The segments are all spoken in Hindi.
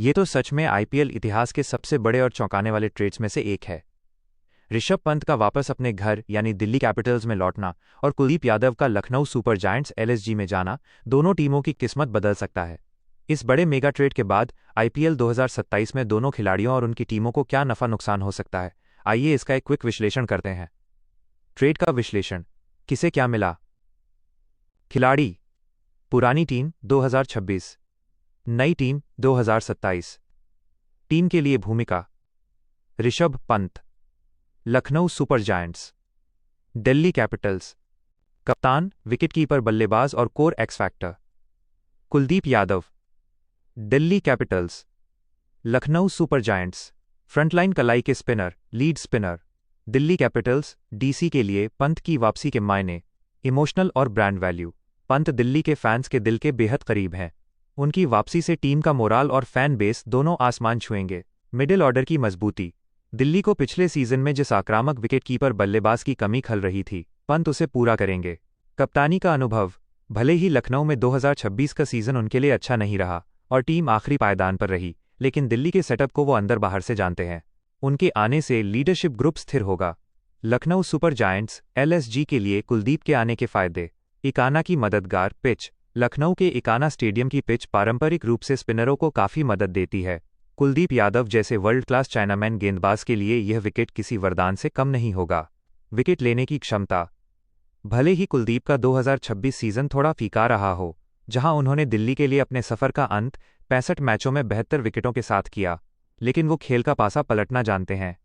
ये तो सच में आईपीएल इतिहास के सबसे बड़े और चौंकाने वाले ट्रेड्स में से एक है। ऋषभ पंत का वापस अपने घर यानी दिल्ली कैपिटल्स में लौटना और कुलदीप यादव का लखनऊ सुपर जायंट्स एलएसजी में जाना दोनों टीमों की किस्मत बदल सकता है। इस बड़े मेगा ट्रेड के बाद आईपीएल 2027 में दोनों खिलाड़ियों और उनकी टीमों को क्या नफा नुकसान हो सकता है, आइए इसका एक क्विक विश्लेषण करते हैं। ट्रेड का विश्लेषण। किसे क्या मिला? खिलाड़ी: पुरानी टीम 2026, नई टीम 2027। टीम के लिए भूमिका: Rishabh Pant, Lucknow Super giants, Delhi Capitals. कप्तान, विकेटकीपर, बल्लेबाज और core x factor: Kuldeep Yadav, Delhi Capitals, Lucknow Super giants. Frontline कलाई के spinner, lead spinner, Delhi Capitals. DC के लिए पंत की वापसी के मायने: इमोशनल और ब्रांड वैल्यू। पंत दिल्ली के फैंस के दिल के बेहद करीब हैं। उनकी वापसी से टीम का मोराल और फैन बेस दोनों आसमान छुएंगे। मिडिल ऑर्डर की मजबूती। दिल्ली को पिछले सीजन में जिस आक्रामक विकेटकीपर बल्लेबाज की कमी खल रही थी, पंत उसे पूरा करेंगे। कप्तानी का अनुभव। भले ही लखनऊ में 2026 का सीजन उनके लिए अच्छा नहीं रहा और टीम आखिरी पायदान पर रही, लेकिन दिल्ली के सेटअप को वो अंदर बाहर से जानते हैं। उनके आने से लीडरशिप ग्रुप स्थिर होगा। लखनऊ सुपर जायंट्स एलएसजी के लिए कुलदीप के आने के फायदे। इकाना की मददगार पिच। लखनऊ के इकाना स्टेडियम की पिच पारंपरिक रूप से स्पिनरों को काफ़ी मदद देती है। कुलदीप यादव जैसे वर्ल्ड क्लास चाइनामैन गेंदबाज के लिए यह विकेट किसी वरदान से कम नहीं होगा। विकेट लेने की क्षमता। भले ही कुलदीप का 2026 सीजन थोड़ा फीका रहा हो, जहां उन्होंने दिल्ली के लिए अपने सफर का अंत 65 मैचों में 72 विकेटों के साथ किया, लेकिन वो खेल का पासा पलटना जानते हैं।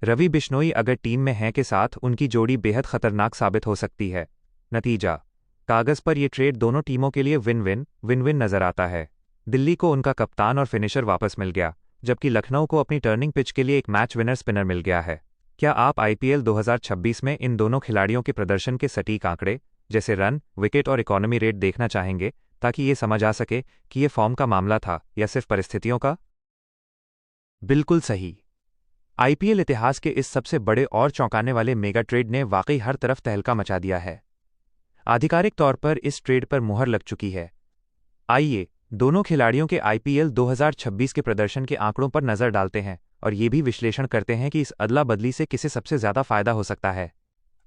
रवि बिश्नोई अगर टीम में हैं के साथ उनकी जोड़ी बेहद खतरनाक साबित हो सकती है। नतीजा। कागज़ पर यह ट्रेड दोनों टीमों के लिए विन-विन नजर आता है। दिल्ली को उनका कप्तान और फिनिशर वापस मिल गया, जबकि लखनऊ को अपनी टर्निंग पिच के लिए एक मैच विनर स्पिनर मिल गया है। क्या आप आईपीएल 2026 में इन दोनों खिलाड़ियों के प्रदर्शन के सटीक आंकड़े, जैसे रन, विकेट और इकोनॉमी रेट देखना चाहेंगे, ताकि ये समझ आ सके कि ये फॉर्म का मामला था या सिर्फ परिस्थितियों का? बिल्कुल सही। आईपीएल इतिहास के इस सबसे बड़े और चौंकाने वाले मेगा ट्रेड ने वाकई हर तरफ तहलका मचा दिया है। आधिकारिक तौर पर इस ट्रेड पर मुहर लग चुकी है। आइए दोनों खिलाड़ियों के आईपीएल 2026 के प्रदर्शन के आंकड़ों पर नजर डालते हैं और ये भी विश्लेषण करते हैं कि इस अदला बदली से किसे सबसे ज्यादा फायदा हो सकता है।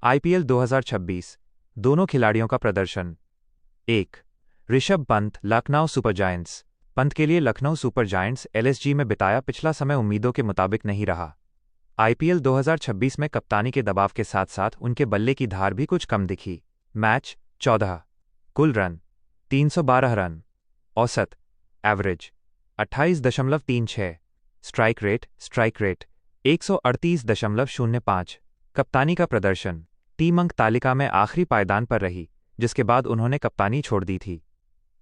आईपीएल 2026 दोनों खिलाड़ियों का प्रदर्शन। 1. Rishabh Pant, Lucknow Super Giants. पंत के लिए लखनऊ सुपर जायंट्स एलएसजी में बिताया पिछला समय उम्मीदों के मुताबिक नहीं रहा। आईपीएल 2026 में कप्तानी के दबाव के साथ साथ उनके बल्ले की धार भी कुछ कम दिखी। मैच 14, कुल रन 312 रन, औसत एवरेज 28.36, स्ट्राइक रेट 138.05। कप्तानी का प्रदर्शन। टीम अंक तालिका में आखिरी पायदान पर रही, जिसके बाद उन्होंने कप्तानी छोड़ दी थी।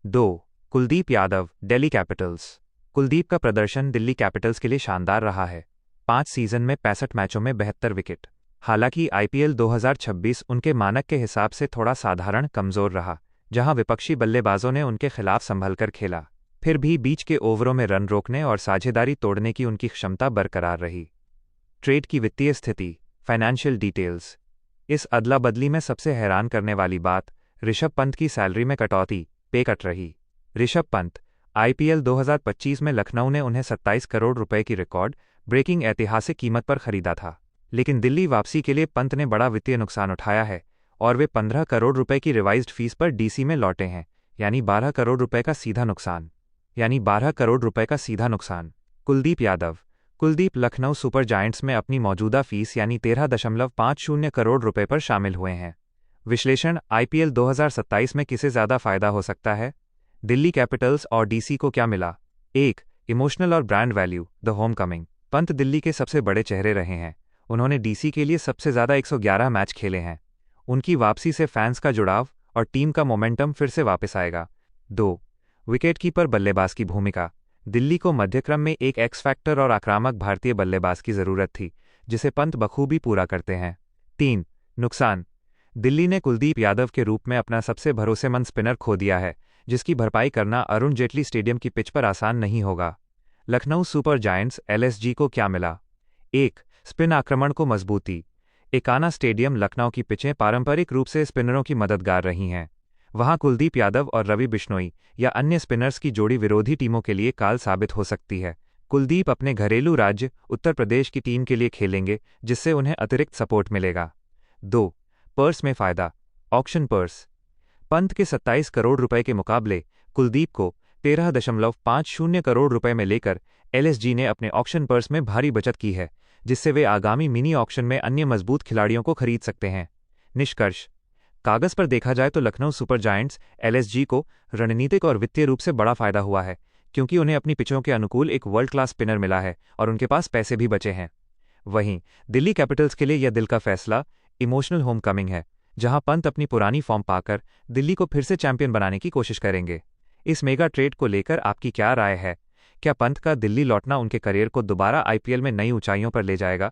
2. कुलदीप यादव, दिल्ली कैपिटल्स। कुलदीप का प्रदर्शन दिल्ली कैपिटल्स के लिए शानदार रहा है। 5 सीजन में 65 मैचों में 72 विकेट। हालांकि आईपीएल 2026 उनके मानक के हिसाब से थोड़ा साधारण कमजोर रहा, जहां विपक्षी बल्लेबाजों ने उनके खिलाफ संभलकर खेला। फिर भी बीच के ओवरों में रन रोकने और साझेदारी तोड़ने की उनकी क्षमता बरकरार रही। ट्रेड की वित्तीय स्थिति, फाइनेंशियल डिटेल्स। इस अदला बदली में सबसे हैरान करने वाली बात ऋषभ पंत की सैलरी में कटौती, पे कट रही। ऋषभ पंत, आईपीएल 2025 में लखनऊ ने उन्हें 27 करोड़ रुपए की रिकॉर्ड ब्रेकिंग ऐतिहासिक कीमत पर खरीदा था, लेकिन दिल्ली वापसी के लिए पंत ने बड़ा वित्तीय नुकसान उठाया है और वे 15 करोड़ रुपए की रिवाइज्ड फीस पर डीसी में लौटे हैं, यानी 12 करोड़ रुपए का सीधा नुकसान। कुलदीप यादव। कुलदीप लखनऊ सुपर जायंट्स में अपनी मौजूदा फीस यानी 13.50 करोड़ रुपए पर शामिल हुए हैं। विश्लेषण। आईपीएल 2027 में किसे ज्यादा फायदा हो सकता है? दिल्ली कैपिटल्स और डीसी को क्या मिला? 1. इमोशनल और brand value, the home coming. Pant Delhi के सबसे बड़े चेहरे रहे हैं। उन्होंने डीसी के लिए सबसे ज्यादा 111 मैच खेले हैं। उनकी वापसी से फैंस का जुड़ाव और टीम का मोमेंटम फिर से वापस आएगा। 2. विकेटकीपर, बल्लेबाज की भूमिका। दिल्ली को मध्यक्रम में एक एक्स फैक्टर और आक्रामक भारतीय बल्लेबाज की जरूरत थी, जिसे पंत बखूबी पूरा करते हैं। 3. नुकसान। दिल्ली ने कुलदीप यादव के रूप में अपना सबसे भरोसेमंद स्पिनर खो दिया है, जिसकी भरपाई करना अरुण जेटली स्टेडियम की पिच पर आसान नहीं होगा। लखनऊ सुपर जायंट्स एलएसजी को क्या मिला? 1. स्पिन आक्रमण को मजबूती। इकाना स्टेडियम, लखनऊ की पिचें पारंपरिक रूप से स्पिनरों की मददगार रही हैं। वहां कुलदीप यादव और रवि बिश्नोई या अन्य स्पिनर्स की जोड़ी विरोधी टीमों के लिए काल साबित हो सकती है। कुलदीप अपने घरेलू राज्य उत्तर प्रदेश की टीम के लिए खेलेंगे, जिससे उन्हें अतिरिक्त सपोर्ट मिलेगा। 2. पर्स में फायदा। Auction purse. पंत के 27 करोड़ रुपए के मुकाबले कुलदीप को 13.50 करोड़ रुपए में लेकर एलएसजी ने अपने ऑक्शन पर्स में भारी बचत की है, जिससे वे आगामी मिनी ऑक्शन में अन्य मजबूत खिलाड़ियों को खरीद सकते हैं। निष्कर्ष: कागज पर देखा जाए तो लखनऊ सुपर जायंट्स एलएसजी को रणनीतिक और वित्तीय रूप से बड़ा फायदा हुआ है, क्योंकि उन्हें अपनी पिचों के अनुकूल एक वर्ल्ड क्लास स्पिनर मिला है और उनके पास पैसे भी बचे हैं। वहीं दिल्ली कैपिटल्स के लिए यह दिल का फैसला इमोशनल होमकमिंग है, जहां पंत अपनी पुरानी फॉर्म पाकर दिल्ली को फिर से चैंपियन बनाने की कोशिश करेंगे। इस मेगा ट्रेड को लेकर आपकी क्या राय है? क्या पंत का दिल्ली लौटना उनके करियर को दोबारा आईपीएल में नई ऊंचाइयों पर ले जाएगा?